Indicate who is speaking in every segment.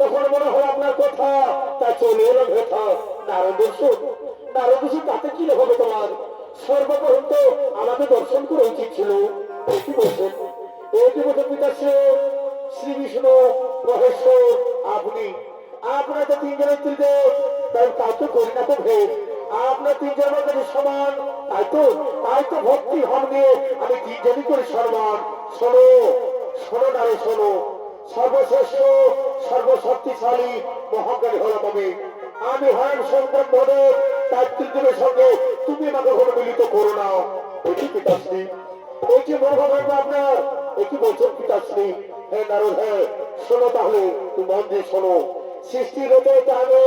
Speaker 1: তখন মনে হয় আপনার কথা তা চলে এলো ভেথা নারদ তাতে কি হবে তোমার সর্বপ্রথম তো আমাকে দর্শন করা উচিত ছিল। কি বলছেন পিতাশ্রী শ্রী বিষ্ণু মহেশ্বর আপনি আপনার তো তিনজনের ত্রিদেব তা তো করি না তো ভেদ আপনার তিনজনের মধ্যে সমান তাই তো ভক্তি ভাব নিয়ে আমি তিনজনই করি সম্মান। শোনো শোনো নারে শোনো সর্বশ্রেষ্ঠ সর্বশক্তিশালী মহাজ্ঞানী হলাম আমি হলাম শঙ্কর ভদেব তার তিনজনের সঙ্গে তুমি আমাকে কোনো মিলিত করো না। এটি পিতাশ্রী এই যে মনোভাব আপনার একই বলছেন পিতাশ্রী। হ্যাঁ নারদ হ্যাঁ শোনো তাহলে তুমি মন দিয়ে শোনো সৃষ্টির রচয়িতা আমি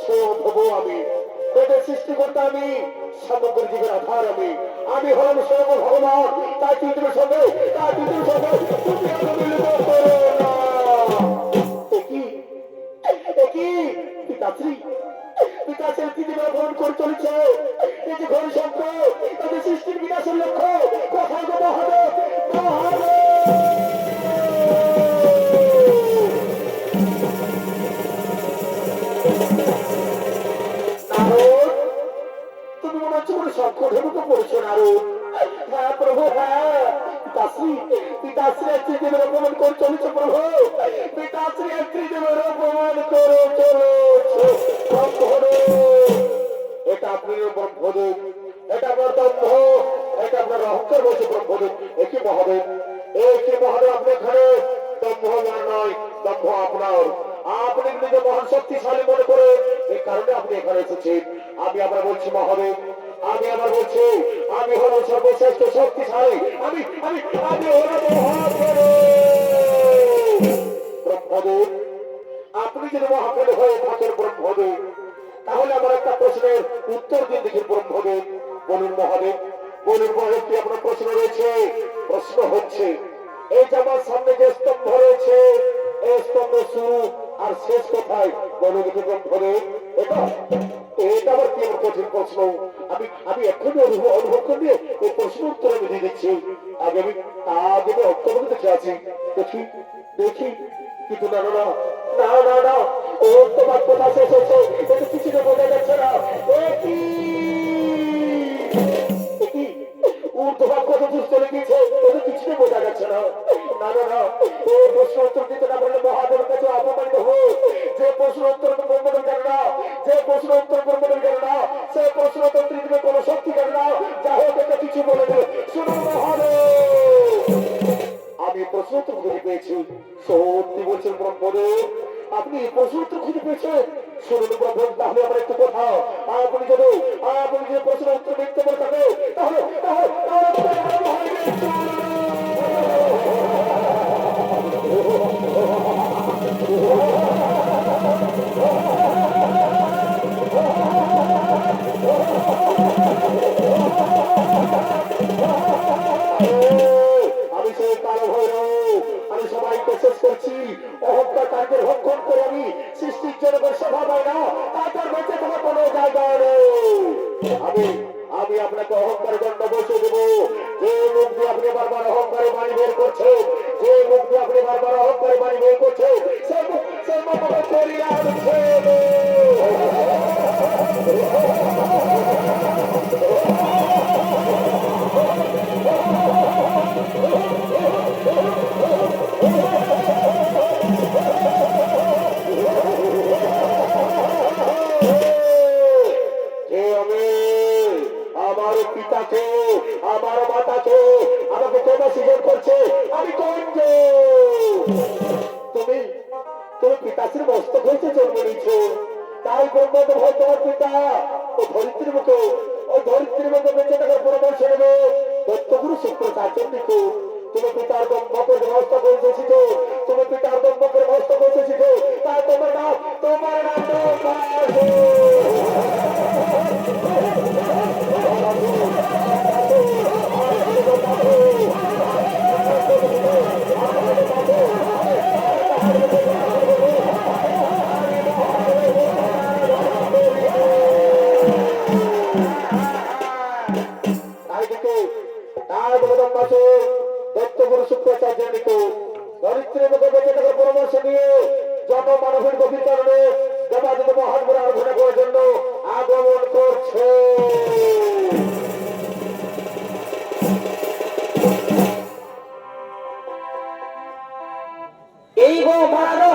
Speaker 1: স্বয়ং আমি বেদের সৃষ্টি করতে আমি সমগ্র জীবের আধার আমি হলাম স্বয়ং ভগবান তাই তিনজনের সঙ্গে তুমি আমাকে মিলিত করো না। পিতাশ্রী পৃথিবীর ভ্রমণ করে চলেছে এই যে ঘরে সম্পদ তাদের সৃষ্টির বিনাশের লক্ষ্য কোথায় গো মহাদেব তুমি মনে হচ্ছে কোনো সংকটের মতো পড়েছো নারদ। হ্যাঁ প্রভু হ্যাঁ পিতাশ্রী ত্রিদেবের অপমান করে চলেছে প্রভু পিতাশ্রী ত্রিদেবের অপমান করে চলেছে। এটা আপনি ব্রহ্মদেব এটা আপনার দম্ভ এটা আপনার অহংকার বলছে ব্রহ্মদেব। একই মহাদেব আপনি এখানে দম্ভ নয় দম্ভ আপনার আপনি নিজে মহান শক্তিশালী মনে করে এই কারণে আপনি এখানে এসেছেন। আমি আবার বলছি মহাদেব আমি আবার বলছি আমি হলাম সর্বশ্রেষ্ঠ শক্তিশালী আমি আমি আমি হলাম ব্রহ্মদেব। আপনি যদি মহাদেব হয়ে থাকেন ব্রহ্মদেব তাহলে আমার একটা প্রশ্নের উত্তর দিন দেখি ব্রহ্মদেব। বলুন মহাদেব কি আপনার প্রশ্ন রয়েছে? প্রশ্ন হচ্ছে এই যে আমার সামনে যে স্তম্ভ রয়েছে এই স্তম্ভ শুরু আর শেষ কোথায় বলুন দেখি ব্রহ্মদেব। এটা আবার কি আমার কঠিন প্রশ্ন আমি এক্ষুনি অনুভব করে এই প্রশ্ন উত্তর আমি দিয়ে দিচ্ছি। আগে আমি অক্ষর দেখে আছি দেখি কিন্তু না ও তোমার কথা শেষ হচ্ছে এটা কিছুটা বোঝা যাচ্ছে না। ঊর্ধ্বভাগ কত দূর চলে গিয়েছে এটা কিছুটা বোঝা যাচ্ছে না। ও প্রশ্ন উত্তর দিতে না পারলে মহাদেবের কাছে অপমানিত হোক। যে প্রশ্ন উত্তর ব্রহ্মদেব জানে না যে প্রশ্ন উত্তর ব্রহ্মদেব জানে না সে প্রশ্ন উত্তর পৃথিবীর কোনো শক্তি জানে না। যা হোক এটা কিছু বলে দেবে শুনুন মহাদেব আমি প্রশ্ন উত্তর খুঁজে পেয়েছি। সত্যি বলছেন ব্রহ্মদেব আপনি প্রশ্ন উত্তর খুঁজে পেয়েছেন। শুনুন ব্রহ্মদেব তাহলে আমার একটু কথা আপনি যদি প্রশ্ন উত্তর দেখতে পারে থাকে তাহলে অহংকার কার্যের ভক্ষণ করে আমি সৃষ্টির জনগণ শোভা পাই না, তার বেঁচে থাকা কোনো জায়গা নেই। আমি আমি আপনাকে অহংকারের দণ্ড বসে দেবো। যে মুখ দিয়ে আপনি বারবার অহংকারে বাণী বের করছেন, যে মুখ দিয়ে আপনি বারবার অহংকারে বাণী বের করছেন, সেই মুখ আমার পরিণাম হচ্ছে। আমার পিতাকে, আমার মাতাকে আমাকে কেন সৃজন করছে? আমি কঞ্জ। তুমি তুমি পিতাশ্রী মস্তক হয়েছে জন্ম নিচ্ছ, তাই ব্রহ্মত ভয় তোমার পিতা ও ধরিত্রীর মুখে, ওই ধরিত্রীর মুখে বেঁচে থাকার পরামর্শ নেবে দত্তগুরু শুক্রাচার্য নিকো। তুমি পিতার দম্ভকের মস্তক হয়েছে শিখো, তুমি পিতার দম্ভকের মস্তক হয়েছে শিখো, তাই তোমার নাম দত্তগুরু শুক্রাচার্যের নিকো। ধরিত্রীর মুখে বেঁচে থাকার পরামর্শ দিয়ে জন্ম মানবের গভীর কারণে দেবাদিত মহানগুরু আরাধনা করার জন্য আগমন করছে।
Speaker 2: এই গো মারা